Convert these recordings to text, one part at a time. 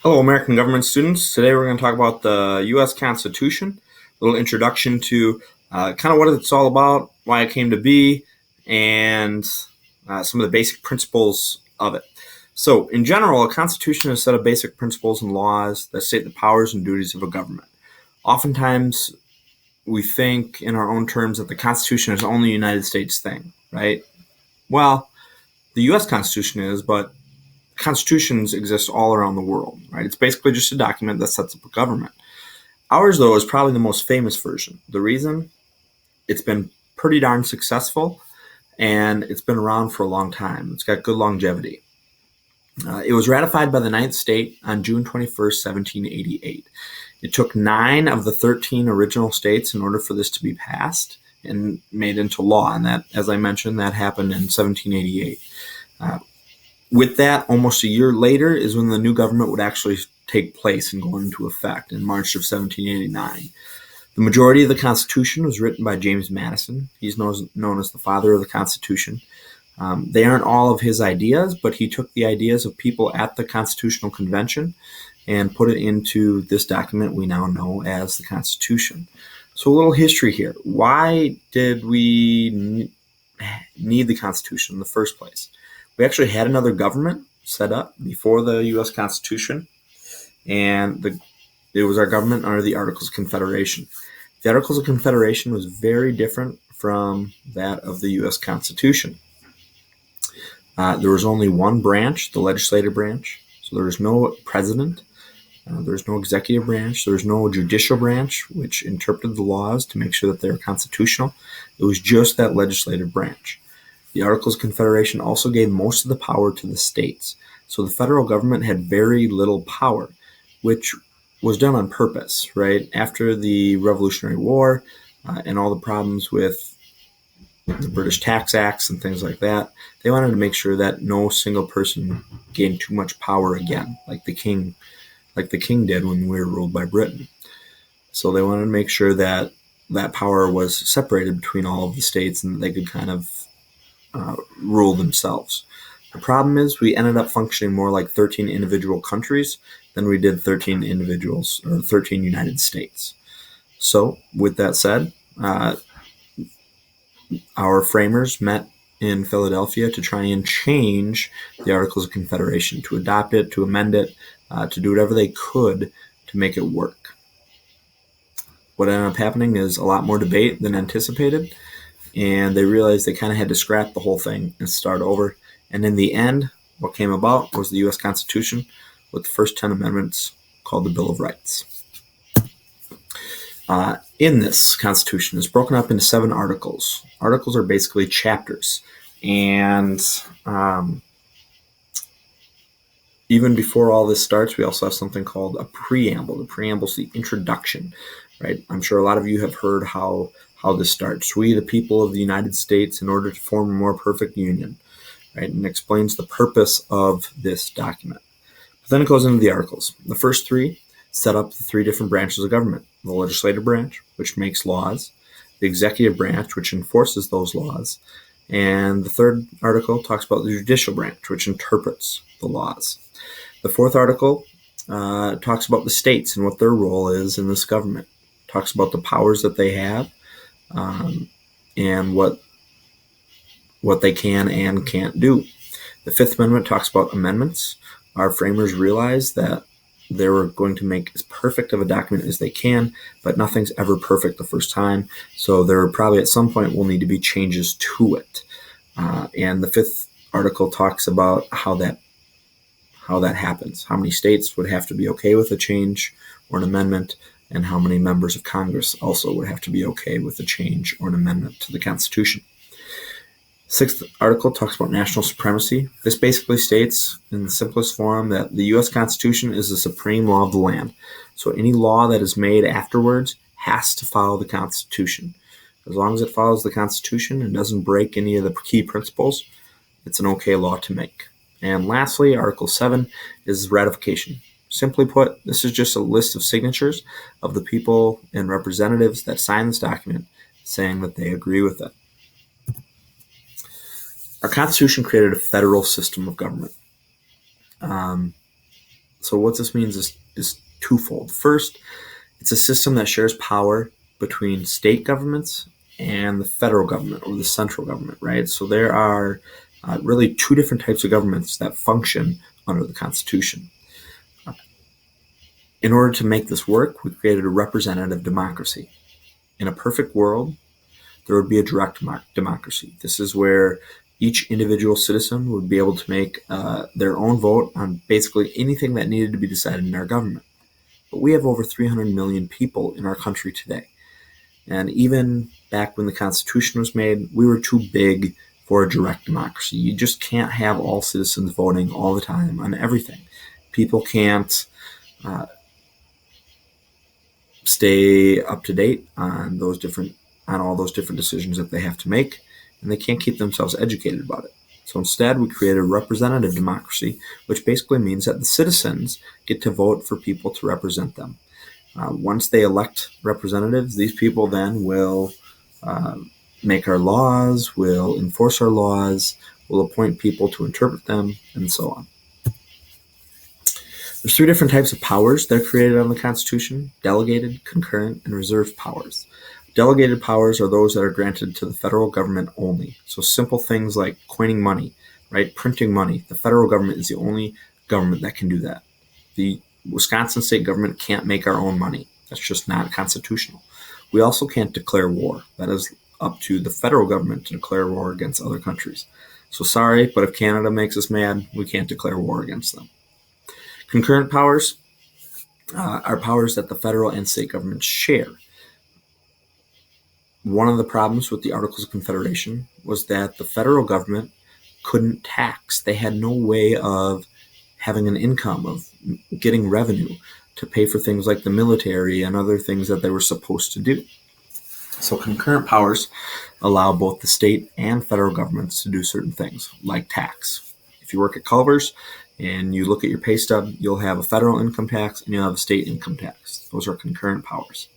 Hello, American government students. Today we're going to talk about the U.S. Constitution, a little introduction to kind of what it's all about, why it came to be, and some of the basic principles of it. So, in general, a constitution is a set of basic principles and laws that state the powers and duties of a government. Oftentimes, we think in our own terms that the Constitution is only a United States thing, right? Well, the U.S. Constitution is, but constitutions exist all around the world, right? It's basically just a document that sets up a government. Ours, though, is probably the most famous version. The reason? It's been pretty darn successful, and it's been around for a long time. It's got good longevity. It was ratified by the Ninth State on June 21st, 1788. It took 9 of the 13 original states in order for this to be passed and made into law. And that, as I mentioned, that happened in 1788. With that, almost a year later is when the new government would actually take place and go into effect in March of 1789. The majority of the Constitution was written by James Madison. He's known as the father of the Constitution. They aren't all of his ideas, but he took the ideas of people at the Constitutional Convention and put it into this document we now know as the Constitution. So a little history here. Why did we need the Constitution in the first place? We actually had another government set up before the U.S. Constitution, and it was our government under the Articles of Confederation. The Articles of Confederation was very different from that of the U.S. Constitution. There was only one branch, the legislative branch, so there was no president, there was no executive branch, there was no judicial branch, which interpreted the laws to make sure that they were constitutional. It was just that legislative branch. The Articles of Confederation also gave most of the power to the states. So the federal government had very little power, which was done on purpose, right? After the Revolutionary War and all the problems with the British tax acts and things like that, they wanted to make sure that no single person gained too much power again, like the king did when we were ruled by Britain. So they wanted to make sure that that power was separated between all of the states and they could kind of rule themselves. The problem is we ended up functioning more like 13 individual countries than we did 13 individuals or 13 United States. So with that said, our framers met in Philadelphia to try and change the Articles of Confederation, to adopt it, to amend it, to do whatever they could to make it work. What ended up happening is a lot more debate than anticipated, and they realized they kind of had to scrap the whole thing and start over. And in the end, what came about was the U.S. Constitution with the first 10 amendments called the Bill of Rights. In this Constitution, it's broken up into 7 articles. Articles are basically chapters. And even before all this starts, we also have something called a preamble. The preamble is the introduction, right? I'm sure a lot of you have heard how this starts. We, the people of the United States, in order to form a more perfect union, right? And explains the purpose of this document. But then it goes into the articles. The first 3 set up the 3 different branches of government. The legislative branch, which makes laws, the executive branch, which enforces those laws, and the 3rd article talks about the judicial branch, which interprets the laws. The 4th article talks about the states and what their role is in this government. Talks about the powers that they have and what they can and can't do. The 5th Amendment talks about amendments. Our framers realized that they were going to make as perfect of a document as they can, but nothing's ever perfect the first time. So there probably at some point will need to be changes to it. And the 5th article talks about how that happens. How many states would have to be okay with a change or an amendment, and how many members of Congress also would have to be okay with a change or an amendment to the Constitution. 6th article talks about national supremacy. This basically states in the simplest form that the U.S. Constitution is the supreme law of the land. So any law that is made afterwards has to follow the Constitution. As long as it follows the Constitution and doesn't break any of the key principles, it's an okay law to make. And lastly, Article 7 is ratification. Simply put, this is just a list of signatures of the people and representatives that sign this document saying that they agree with it. Our Constitution created a federal system of government. So what this means is twofold. First, it's a system that shares power between state governments and the federal government or the central government, right? So there are really two different types of governments that function under the Constitution. In order to make this work, we created a representative democracy. In a perfect world, there would be a direct democracy. This is where each individual citizen would be able to make their own vote on basically anything that needed to be decided in our government. But we have over 300 million people in our country today. And even back when the Constitution was made, we were too big for a direct democracy. You just can't have all citizens voting all the time on everything. People can't stay up to date on all those different decisions that they have to make, and they can't keep themselves educated about it. So instead, we created a representative democracy, which basically means that the citizens get to vote for people to represent them. Once they elect representatives, these people then will make our laws, will enforce our laws, will appoint people to interpret them, and so on. There's three different types of powers that are created on the Constitution: delegated, concurrent, and reserved powers. Delegated powers are those that are granted to the federal government only. So simple things like coining money, right? Printing money. The federal government is the only government that can do that. The Wisconsin state government can't make our own money. That's just not constitutional. We also can't declare war. That is up to the federal government to declare war against other countries. So sorry, but if Canada makes us mad, we can't declare war against them. Concurrent powers are powers that the federal and state governments share. One of the problems with the Articles of Confederation was that the federal government couldn't tax. They had no way of having an income, of getting revenue to pay for things like the military and other things that they were supposed to do. So concurrent powers allow both the state and federal governments to do certain things, like tax. If you work at Culver's and you look at your pay stub, you'll have a federal income tax and you'll have a state income tax. Those are concurrent powers.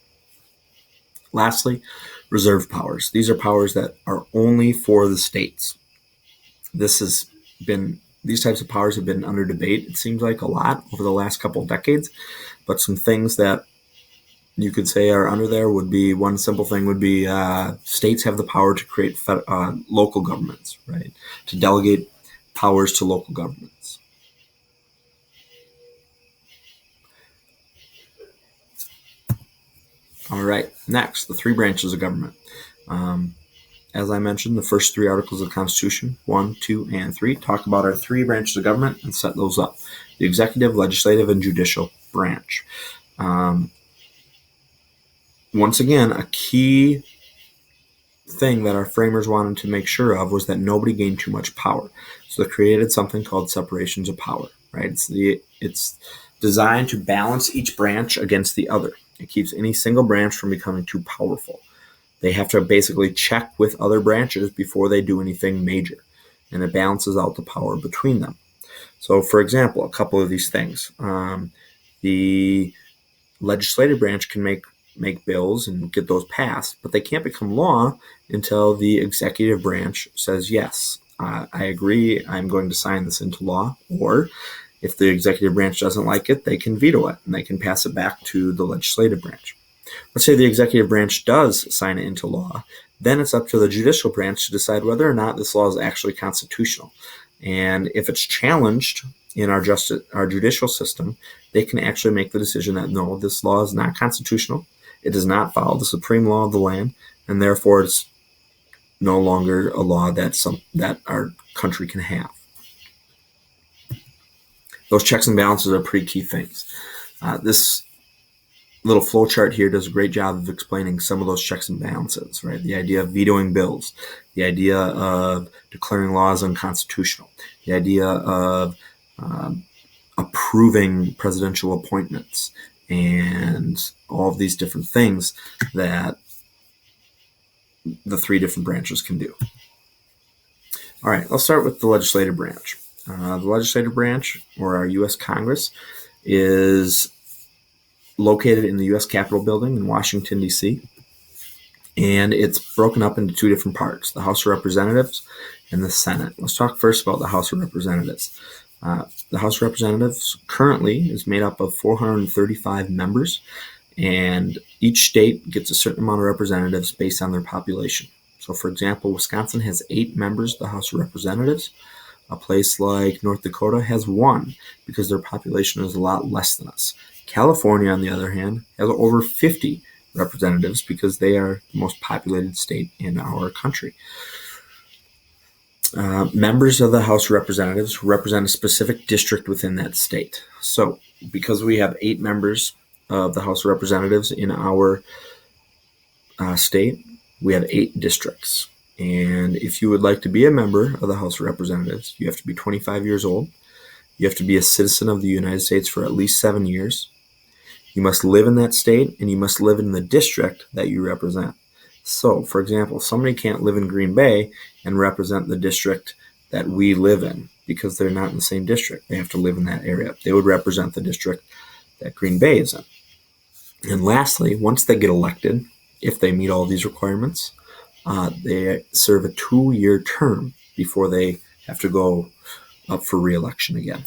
Lastly, reserved powers. These are powers that are only for the states. These types of powers have been under debate, it seems like, a lot over the last couple of decades. But some things that you could say are under there would be, one simple thing would be states have the power to create local governments, right? To delegate powers to local governments. All right, next, the three branches of government. As I mentioned, the first three articles of the Constitution, 1, 2, and 3, talk about our three branches of government and set those up: the executive, legislative, and judicial branch. Once again, a key thing that our framers wanted to make sure of was that nobody gained too much power. So they created something called separations of power, right? It's designed to balance each branch against the other. It keeps any single branch from becoming too powerful. They have to basically check with other branches before they do anything major, and it balances out the power between them. So, for example, a couple of these things. The legislative branch can make bills and get those passed, but they can't become law until the executive branch says, yes, I agree, I'm going to sign this into law. Or if the executive branch doesn't like it, they can veto it and they can pass it back to the legislative branch. Let's say the executive branch does sign it into law. Then it's up to the judicial branch to decide whether or not this law is actually constitutional. And if it's challenged in our judicial system, they can actually make the decision that no, this law is not constitutional. It does not follow the supreme law of the land, and therefore it's no longer a law that our country can have. Those checks and balances are pretty key things. This little flow chart here does a great job of explaining some of those checks and balances, right? The idea of vetoing bills, the idea of declaring laws unconstitutional, the idea of approving presidential appointments, and all of these different things that the three different branches can do. All right, let's start with the legislative branch. The legislative branch, or our U.S. Congress, is located in the U.S. Capitol building in Washington, D.C., and it's broken up into two different parts, the House of Representatives and the Senate. Let's talk first about the House of Representatives. The House of Representatives currently is made up of 435 members, and each state gets a certain amount of representatives based on their population. So, for example, Wisconsin has 8 members of the House of Representatives. A place like North Dakota has 1 because their population is a lot less than us. California, on the other hand, has over 50 representatives because they are the most populated state in our country. Members of the House of Representatives represent a specific district within that state. So, because we have 8 members of the House of Representatives in our state, we have 8 districts. And if you would like to be a member of the House of Representatives, you have to be 25 years old. You have to be a citizen of the United States for at least 7 years. You must live in that state, and you must live in the district that you represent. So, for example, somebody can't live in Green Bay and represent the district that we live in because they're not in the same district. They have to live in that area. They would represent the district that Green Bay is in. And lastly, once they get elected, if they meet all these requirements, they serve a 2-year term before they have to go up for re-election again.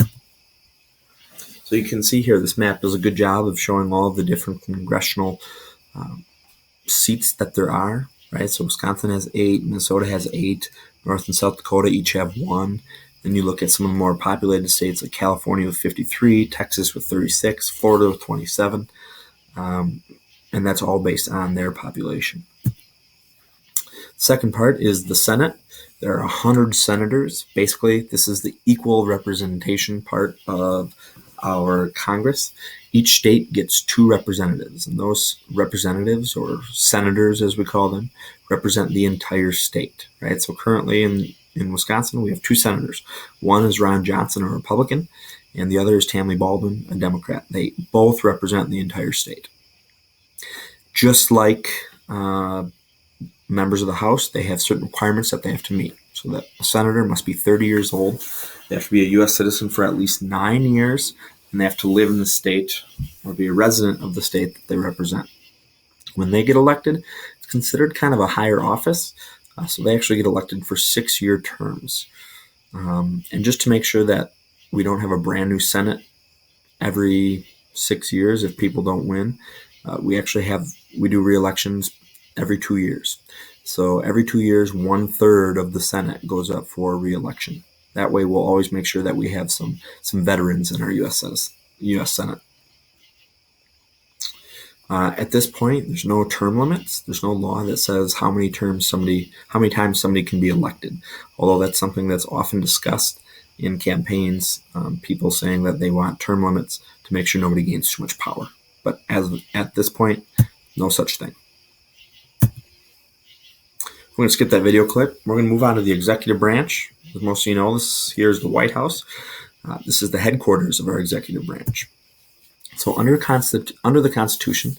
So you can see here, this map does a good job of showing all of the different congressional seats that there are, right? So Wisconsin has 8, Minnesota has 8, North and South Dakota each have 1. Then you look at some of the more populated states like California with 53, Texas with 36, Florida with 27, and that's all based on their population. Second part is the Senate. There are 100 senators. Basically, this is the equal representation part of our Congress. Each state gets 2 representatives, and those representatives, or senators as we call them, represent the entire state, right? So currently in Wisconsin, we have 2 senators. One is Ron Johnson, a Republican, and the other is Tammy Baldwin, a Democrat. They both represent the entire state. Just like members of the House, they have certain requirements that they have to meet. So that a senator must be 30 years old. They have to be a U.S. citizen for at least 9 years, and they have to live in the state or be a resident of the state that they represent. When they get elected, it's considered kind of a higher office, so they actually get elected for 6-year terms. And just to make sure that we don't have a brand new Senate every 6 years if people don't win, we do re-elections every 2 years. So every 2 years, 1/3 of the Senate goes up for re-election. That way, we'll always make sure that we have some veterans in our U.S. Senate. At this point, there's no term limits. There's no law that says how many times somebody can be elected. Although that's something that's often discussed in campaigns, people saying that they want term limits to make sure nobody gains too much power. But at this point, no such thing. We're going to skip that video clip. We're going to move on to the executive branch. As most of you know, here's the White House. This is the headquarters of our executive branch. So under the Constitution,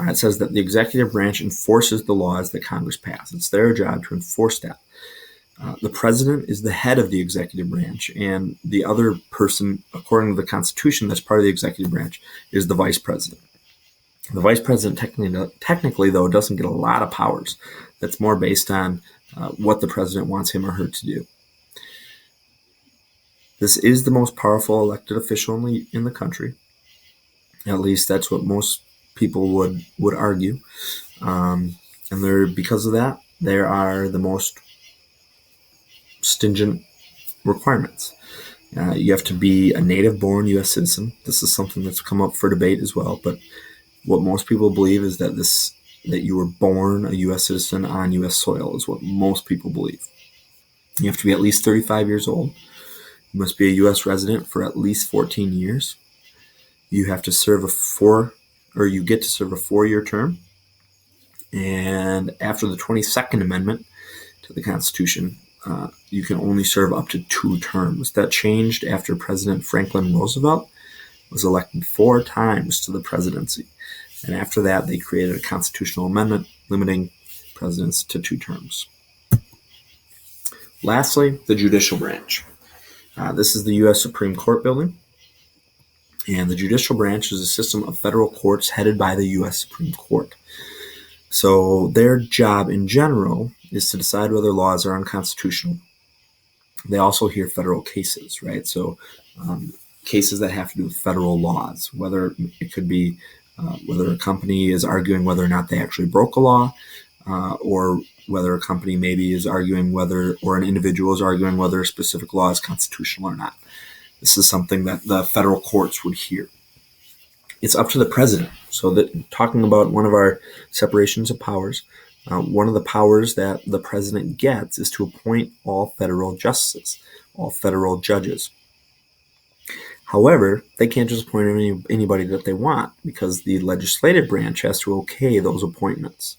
it says that the executive branch enforces the laws that Congress passes. It's their job to enforce that. The president is the head of the executive branch, and the other person, according to the Constitution, that's part of the executive branch, is the vice president. The vice president technically, though, doesn't get a lot of powers. That's more based on what the president wants him or her to do. This is the most powerful elected official in the country. At least that's what most people would argue. And because of that, there are the most stringent requirements. You have to be a native-born U.S. citizen. This is something that's come up for debate as well, but what most people believe is that you were born a U.S. citizen on U.S. soil is what most people believe. You have to be at least 35 years old. You must be a U.S. resident for at least 14 years. You have to serve you get to serve a 4-year term. And after the 22nd Amendment to the Constitution, you can only serve up to 2 terms. That changed after President Franklin Roosevelt was elected 4 times to the presidency. And after that, they created a constitutional amendment limiting presidents to 2 terms. Lastly, the judicial branch. This is the U.S. Supreme Court building. And the judicial branch is a system of federal courts headed by the U.S. Supreme Court. So their job in general is to decide whether laws are unconstitutional. They also hear federal cases, right? So cases that have to do with federal laws, whether it could be whether a company is arguing whether or not they actually broke a law, or whether a company maybe is arguing whether, or an individual is arguing whether a specific law is constitutional or not. This is something that the federal courts would hear. It's up to the president. So that, talking about one of our separations of powers, one of the powers that the president gets is to appoint all federal justices, all federal judges. However, they can't just appoint anybody that they want, because the legislative branch has to okay those appointments.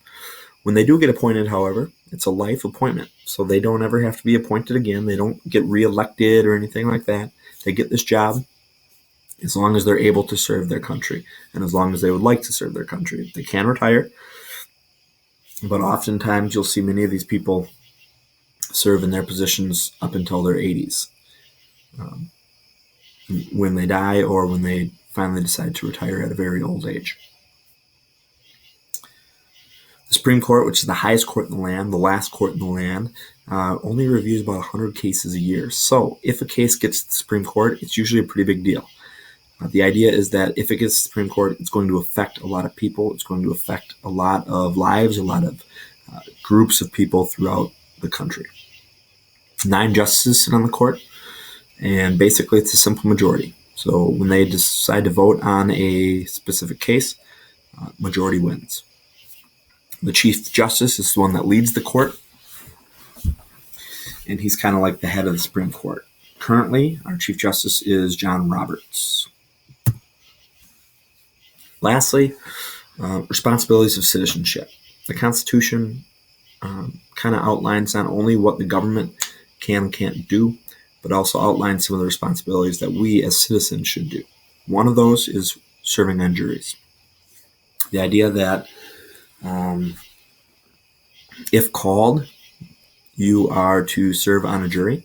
When they do get appointed, however, it's a life appointment, so they don't ever have to be appointed again. They don't get reelected or anything like that. They get this job as long as they're able to serve their country, and as long as they would like to serve their country. They can retire, but oftentimes you'll see many of these people serve in their positions up until their 80s. When they die, or when they finally decide to retire at a very old age. The Supreme Court, which is the highest court in the land, the last court in the land, only reviews about 100 cases a year. So if a case gets to the Supreme Court, it's usually a pretty big deal. The idea is that if it gets to the Supreme Court, it's going to affect a lot of people. It's going to affect a lot of lives, a lot of groups of people throughout the country. 9 justices sit on the court, and basically it's a simple majority. So when they decide to vote on a specific case, majority wins. The Chief Justice is the one that leads the court, and he's kind of like the head of the Supreme Court. Currently, our Chief Justice is John Roberts. Lastly, responsibilities of citizenship. The Constitution kind of outlines not only what the government can and can't do, but also outlines some of the responsibilities that we as citizens should do. One of those is serving on juries. The idea that if called, you are to serve on a jury,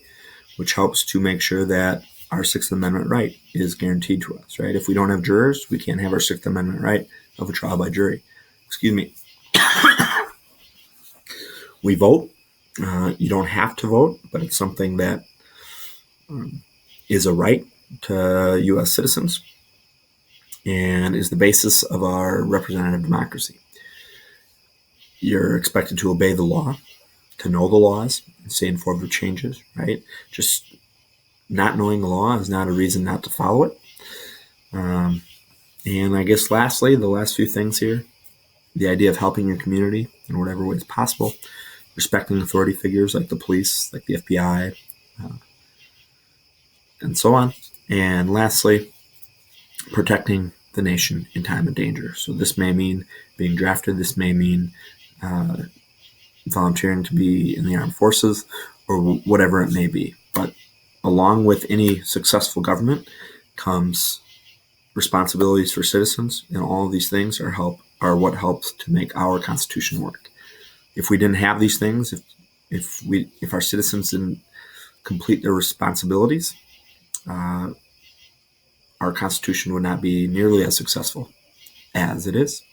which helps to make sure that our Sixth Amendment right is guaranteed to us, right? If we don't have jurors, we can't have our Sixth Amendment right of a trial by jury. Excuse me. We vote. You don't have to vote, but it's something that is a right to U.S. citizens and is the basis of our representative democracy. You're expected to obey the law, to know the laws, and stay informed of changes, right? Just not knowing the law is not a reason not to follow it. And I guess lastly, the last few things here, the idea of helping your community in whatever way is possible, respecting authority figures like the police, like the FBI, and so on. And lastly, protecting the nation in time of danger. So this may mean being drafted. This may mean volunteering to be in the armed forces, or whatever it may be. But along with any successful government comes responsibilities for citizens, and all of these things are what helps to make our Constitution work. If we didn't have these things, if our citizens didn't complete their responsibilities, our Constitution would not be nearly as successful as it is.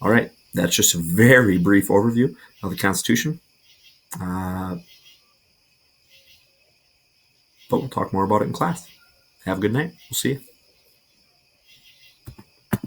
All right, that's just a very brief overview of the Constitution. But we'll talk more about it in class. Have a good night. We'll see you.